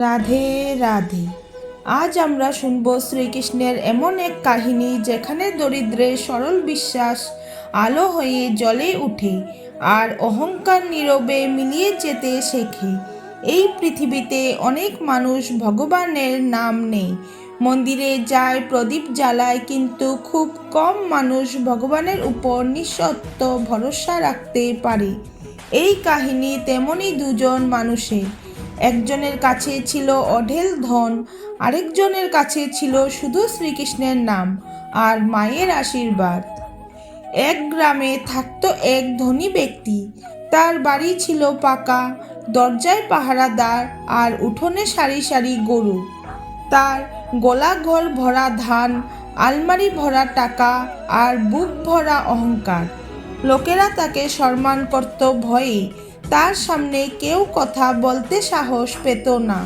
রাধে রাধে। আজ আমরা শুনব শ্রীকৃষ্ণের এমন এক কাহিনী যেখানে দরিদ্রের সরল বিশ্বাস আলো হয়ে জ্বলে ওঠে আর অহংকার নীরবে মিলিয়ে যেতে শেখে। এই পৃথিবীতে অনেক মানুষ ভগবানের নাম নেই, মন্দিরে যায়, প্রদীপ জ্বালায়, কিন্তু খুব কম মানুষ ভগবানের উপর নিঃশর্ত ভরসা রাখতে পারে। এই কাহিনী তেমনই দুজন মানুষের। একজনের কাছে ছিল অঢেল ধন, আরেকজনের কাছে ছিল শুধু শ্রীকৃষ্ণের নাম আর মায়ের আশীর্বাদ। এক গ্রামে থাকতো এক ধনী ব্যক্তি। তার বাড়ি ছিল পাকা, দরজায় পাহারাদার আর উঠোনে সারি সারি গরু। তার গোলাঘর ভরা ধান, আলমারি ভরা টাকা আর বুক ভরা অহংকার। লোকেরা তাকে সম্মান করত ভয়ে, তার সামনে কেউ কথা বলতে সাহস পেত না।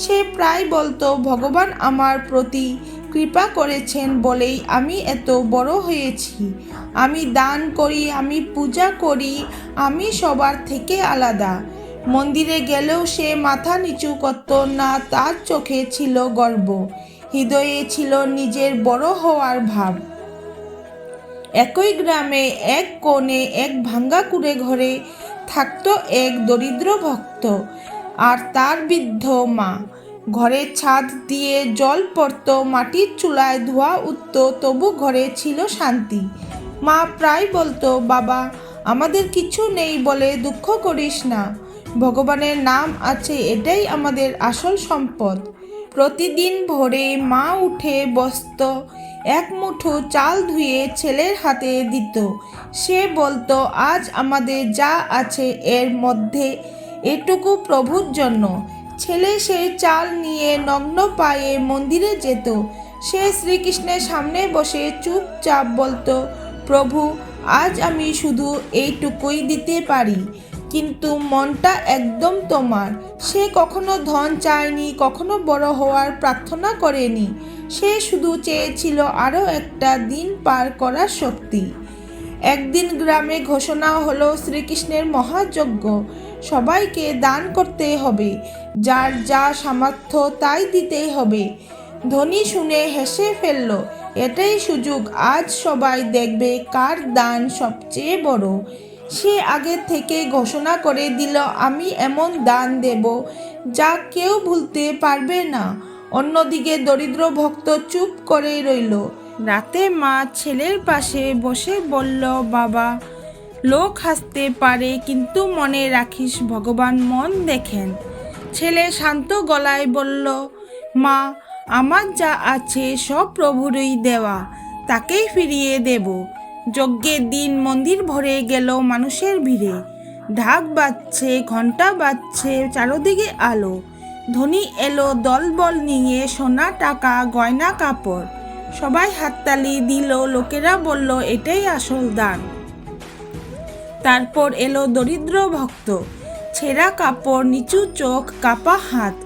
সে প্রায় বলতো, ভগবান আমার প্রতি কৃপা করেছেন বলেই আমি এত বড় হয়েছি। আমি দান করি, আমি পূজা করি, আমি সবার থেকে আলাদা। মন্দিরে গেলেও সে মাথা নিচু করত না, তার চোখে ছিল গর্ব, হৃদয়ে ছিল নিজের বড় হওয়ার ভাব। একই গ্রামে এক কোণে এক ভাঙ্গা কুঁড়ে ঘরে থাকতো এক দরিদ্র ভক্ত আর তার বৃদ্ধ মা। ঘরের ছাদ দিয়ে জল পড়ত, মাটির চুলায় ধোঁয়া উঠত, তবু ঘরে ছিল শান্তি। মা প্রায় বলতো, বাবা, আমাদের কিছু নেই বলে দুঃখ করিস না, ভগবানের নাম আছে, এটাই আমাদের আসল সম্পদ। প্রতিদিন ভোরে মা উঠে বসত, এক মুঠো চাল ধুয়ে ছেলের হাতে দিত। সে বলতো, আজ আমাদের যা আছে এর মধ্যে এটুকু প্রভুর জন্য। ছেলে সেই চাল নিয়ে নগ্ন পায়ে মন্দিরে যেত। সে শ্রীকৃষ্ণের সামনে বসে চুপচাপ বলতো, প্রভু, আজ আমি শুধু এইটুকুই দিতে পারি, কিন্তু মনটা একদম তোমার। সে কখনো ধন চায়নি, কখনো বড় হওয়ার প্রার্থনা করেনি। সে শুধু চেয়েছিল আরও একটা দিন পার করার শক্তি। একদিন গ্রামে ঘোষণা হলো, শ্রীকৃষ্ণের মহাযজ্ঞ, সবাইকে দান করতে হবে, যার যা সামর্থ্য তাই দিতেই হবে। ধনী শুনে হেসে ফেলল, এটাই সুযোগ, আজ সবাই দেখবে কার দান সবচেয়ে বড়। সে আগে থেকে ঘোষণা করে দিল, আমি এমন দান দেব যা কেউ ভুলতে পারবে না। অন্যদিকে দরিদ্র ভক্ত চুপ করে রইল। রাতে মা ছেলের পাশে বসে বলল, বাবা, লোক হাসতে পারে, কিন্তু মনে রাখিস ভগবান মন দেখেন। ছেলে শান্ত গলায় বলল, মা, আমার যা আছে সব প্রভুরই দেওয়া, তাকেই ফিরিয়ে দেব। যজ্ঞের দিন মন্দির ভরে গেল মানুষের ভিড়ে। ঢাক বাজছে, ঘণ্টা বাজছে, চারদিকে আলো। ধনী এলো দলবল নিয়ে, সোনা, টাকা, গয়না, কাপড়। সবাই হাততালি দিল, লোকেরা বলল, এটাই আসল দান। তারপর এলো দরিদ্র ভক্ত, ছেঁড়া কাপড়, নিচু চোখ, কাপা হাত।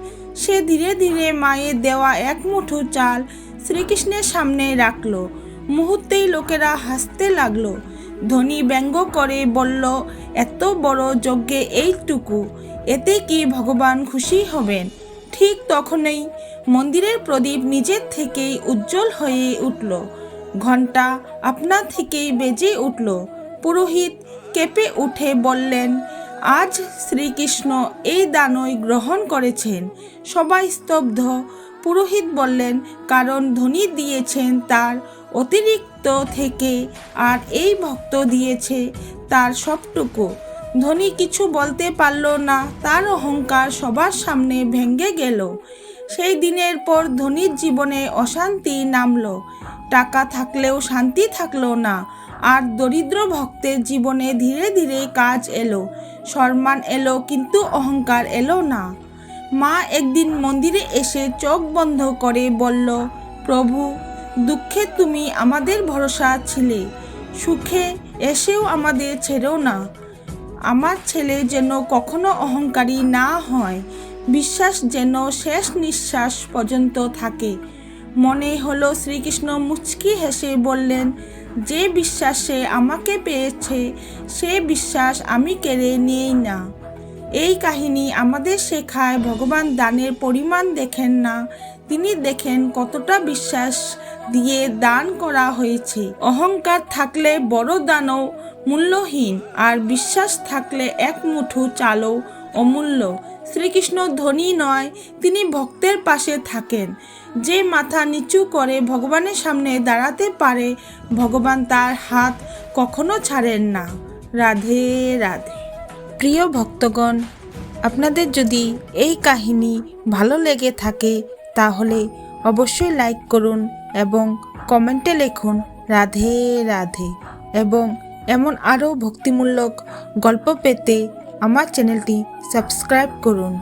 সে ধীরে ধীরে মায়ের দেওয়া এক মুঠো চাল শ্রীকৃষ্ণের সামনে রাখলো। মুহূর্তেই লোকেরা হাসতে লাগলো। ধনী ব্যঙ্গ করে বলল, এত বড় যজ্ঞে এইটুকু, এতে কি ভগবান খুশি হবেন? ঠিক তখনই মন্দিরের প্রদীপ নিজের থেকেই উজ্জ্বল হয়ে উঠল। ঘণ্টা আপনা থেকেই বেজে উঠল। পুরোহিত কেঁপে উঠে বললেন, আজ শ্রীকৃষ্ণ এই দানই গ্রহণ করেছেন। সবাই স্তব্ধ। পুরোহিত বললেন, কারণ ধনী দিয়েছেন তার অতিরিক্ত থেকে, আর এই ভক্ত দিয়েছে তার সবটুকু। ধনী কিছু বলতে পারল না, তার অহংকার সবার সামনে ভেঙে গেল। সেই দিনের পর ধনীর জীবনে অশান্তি নামলো। টাকা থাকলেও শান্তি থাকলো না। আর দরিদ্র ভক্তের জীবনে ধীরে ধীরে কাজ এলো, সম্মান এলো, কিন্তু অহংকার এলো না। মা একদিন মন্দিরে এসে চোখ বন্ধ করে বলল, প্রভু, দুঃখে তুমি আমাদের ভরসা ছিলে, সুখে এসেও আমাদের ছেড়ো না। আমার ছেলে যেন কখনো অহংকারী না হয়, বিশ্বাস যেন শেষ নিঃশ্বাস পর্যন্ত থাকে। মনে হলো শ্রীকৃষ্ণ মুচকি হেসে বললেন, যে বিশ্বাসে আমাকে পেয়েছে সে বিশ্বাস আমি কেড়ে নিই না। এই কাহিনী আমাদের শেখায় ভগবান দানের পরিমাণ দেখেন না, তিনি দেখেন কতটা বিশ্বাস দিয়ে দান করা হয়েছে। অহংকার থাকলে বড় দানও মূল্যহীন, আর বিশ্বাস থাকলে এক মুঠো চালও অমূল্য। শ্রীকৃষ্ণ ধনী নয়, তিনি ভক্তের পাশে থাকেন। যে মাথা নিচু করে ভগবানের সামনে দাঁড়াতে পারে, ভগবান তার হাত কখনো ছাড়েন না। রাধে রাধে। প্রিয় ভক্তগণ, আপনাদের যদি এই কাহিনী ভালো লেগে থাকে তাহলে অবশ্যই লাইক করুন এবং কমেন্টে লিখুন রাধে রাধে। এবং এমন আরও ভক্তিমূলক গল্প পেতে আমার চ্যানেলটি সাবস্ক্রাইব করুন।